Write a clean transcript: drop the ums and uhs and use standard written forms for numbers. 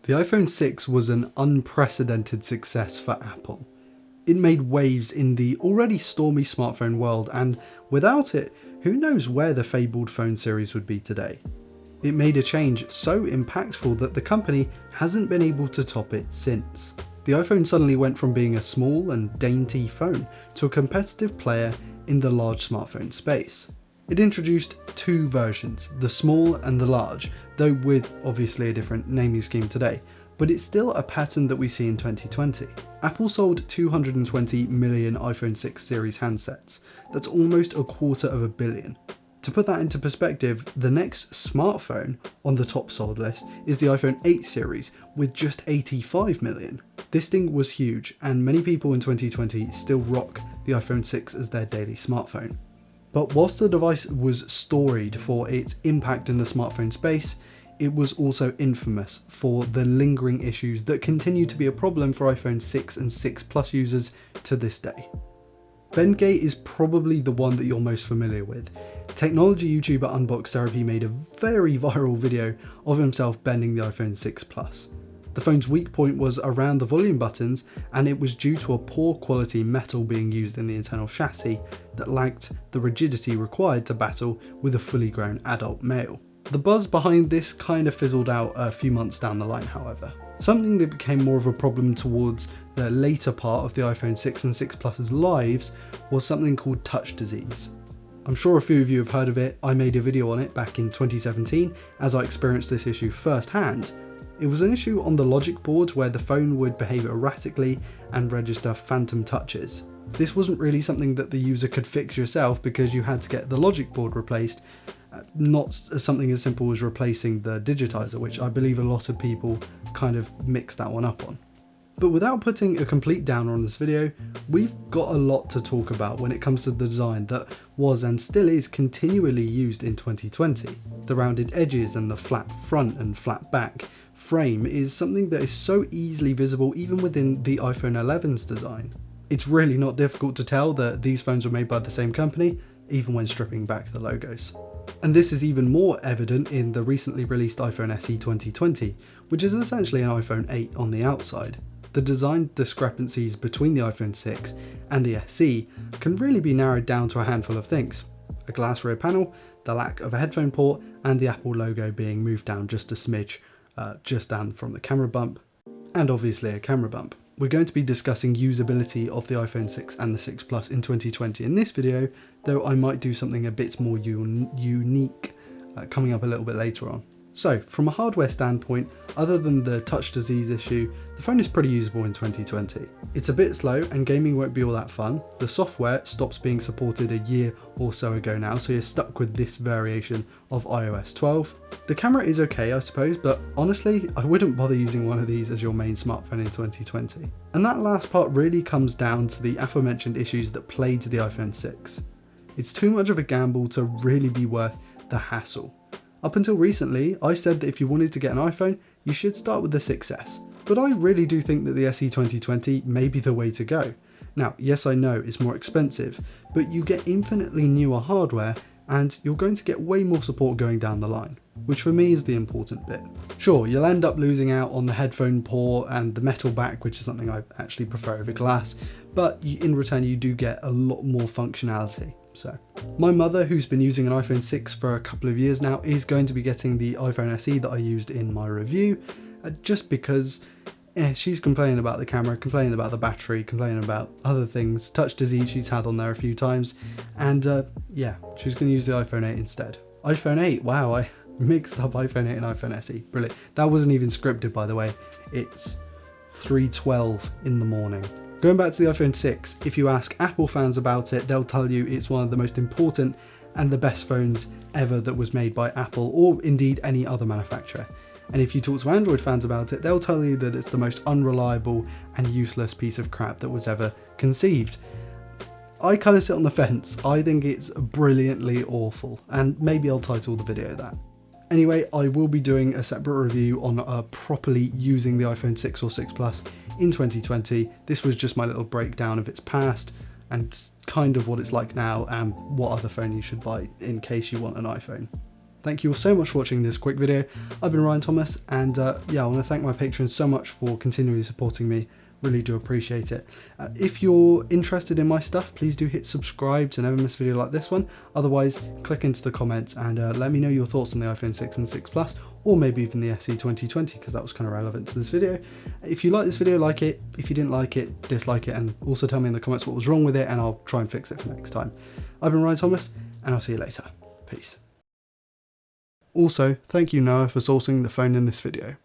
The iPhone 6 was an unprecedented success for Apple. It made waves in the already stormy smartphone world, and without it, who knows where the fabled phone series would be today. It made a change so impactful that the company hasn't been able to top it since. The iPhone suddenly went from being a small and dainty phone to a competitive player in the large smartphone space. It introduced two versions, the small and the large, though with obviously a different naming scheme today, but it's still a pattern that we see in 2020. Apple sold 220 million iPhone 6 series handsets. That's almost 250 million. To put that into perspective, the next smartphone on the top sold list is the iPhone 8 series with just 85 million. This thing was huge, and many people in 2020 still rock the iPhone 6 as their daily smartphone. But whilst the device was storied for its impact in the smartphone space, it was also infamous for the lingering issues that continue to be a problem for iPhone 6 and 6 Plus users to this day. Bendgate is probably the one that you're most familiar with. Technology YouTuber Unbox Therapy made a very viral video of himself bending the iPhone 6 Plus. The phone's weak point was around the volume buttons, and it was due to a poor quality metal being used in the internal chassis that lacked the rigidity required to battle with a fully grown adult male. The buzz behind this kind of fizzled out a few months down the line, however. Something that became more of a problem towards the later part of the iPhone 6 and 6 Plus's lives was something called touch disease. I'm sure a few of you have heard of it. I made a video on it back in 2017 as I experienced this issue firsthand. It was an issue on the logic boards where the phone would behave erratically and register phantom touches. This wasn't really something that the user could fix yourself because you had to get the logic board replaced, not something as simple as replacing the digitizer, which I believe a lot of people kind of mix that one up on. But without putting a complete downer on this video, we've got a lot to talk about when it comes to the design that was and still is continually used in 2020. The rounded edges and the flat front and flat back frame is something that is so easily visible even within the iPhone 11's design. It's really not difficult to tell that these phones were made by the same company, even when stripping back the logos. And this is even more evident in the recently released iPhone SE 2020, which is essentially an iPhone 8 on the outside. The design discrepancies between the iPhone 6 and the SE can really be narrowed down to a handful of things: a glass rear panel, the lack of a headphone port, and the Apple logo being moved down just a smidge, just down from the camera bump, and obviously a camera bump. We're going to be discussing usability of the iPhone 6 and the 6 Plus in 2020 in this video, though I might do something a bit more unique coming up a little bit later on. So, from a hardware standpoint, other than the touch disease issue, the phone is pretty usable in 2020. It's a bit slow and gaming won't be all that fun. The software stops being supported a year or so ago now, so you're stuck with this variation of iOS 12. The camera is okay, I suppose, but honestly, I wouldn't bother using one of these as your main smartphone in 2020. And that last part really comes down to the aforementioned issues that plagued the iPhone 6. It's too much of a gamble to really be worth the hassle. Up until recently, I said that if you wanted to get an iPhone, you should start with the 6S. But I really do think that the SE 2020 may be the way to go. Now, yes, I know it's more expensive, but you get infinitely newer hardware and you're going to get way more support going down the line, which for me is the important bit. Sure, you'll end up losing out on the headphone port and the metal back, which is something I actually prefer over glass, but in return you do get a lot more functionality. So, my mother, who's been using an iPhone 6 for a couple of years now, is going to be getting the iPhone SE that I used in my review, just because she's complaining about the camera, complaining about the battery, complaining about other things, touch disease she's had on there a few times, and yeah, she's going to use the iPhone 8 instead. iPhone 8, wow, I mixed up iPhone 8 and iPhone SE, brilliant. That wasn't even scripted, by the way. It's 3:12 in the morning. Going back to the iPhone 6, if you ask Apple fans about it, they'll tell you it's one of the most important and the best phones ever that was made by Apple, or indeed any other manufacturer. And if you talk to Android fans about it, they'll tell you that it's the most unreliable and useless piece of crap that was ever conceived. I kind of sit on the fence. I think it's brilliantly awful, and maybe I'll title the video that. Anyway, I will be doing a separate review on properly using the iPhone 6 or 6 Plus in 2020. This was just my little breakdown of its past and kind of what it's like now and what other phone you should buy in case you want an iPhone. Thank you all so much for watching this quick video. I've been Ryan Thomas, and yeah, I want to thank my patrons so much for continually supporting me. Really do appreciate it. If you're interested in my stuff, please do hit subscribe to never miss a video like this one. Otherwise, click into the comments and let me know your thoughts on the iPhone 6 and 6 Plus, or maybe even the SE 2020, because that was kind of relevant to this video. If you like this video, like it. If you didn't like it, dislike it, and also tell me in the comments what was wrong with it, and I'll try and fix it for next time. I've been Ryan Thomas, and I'll see you later. Peace. Also, thank you Noah for sourcing the phone in this video.